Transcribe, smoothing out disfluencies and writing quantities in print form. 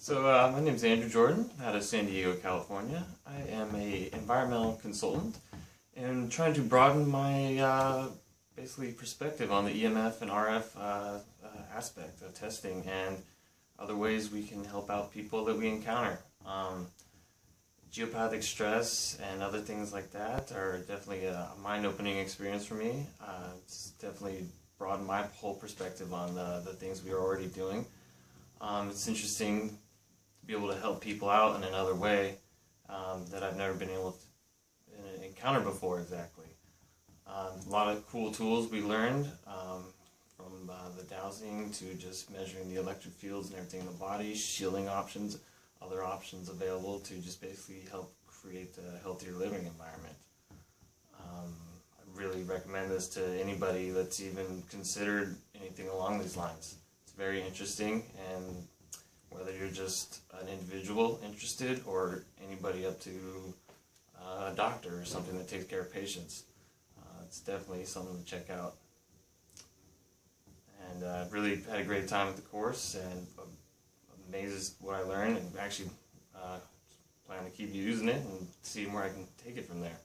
My name is Andrew Jordan out of San Diego, California. I am a environmental consultant and trying to broaden my basically perspective on the EMF and RF aspect of testing and other ways we can help out people that we encounter. Geopathic stress and other things like that are definitely a mind-opening experience for me. It's definitely broadened my whole perspective on the things we are already doing. It's interesting to be able to help people out in another way that I've never been able to encounter before exactly. A lot of cool tools we learned from the dowsing to just measuring the electric fields and everything in the body, shielding options, other options available to just basically help create a healthier living environment. I really recommend this to anybody that's even considered anything along these lines. It's very interesting, and whether you're just an individual interested or anybody up to a doctor or something that takes care of patients, it's definitely something to check out. And I've really had a great time with the course, and amazed what I learned, and actually plan to keep using it and see where I can take it from there.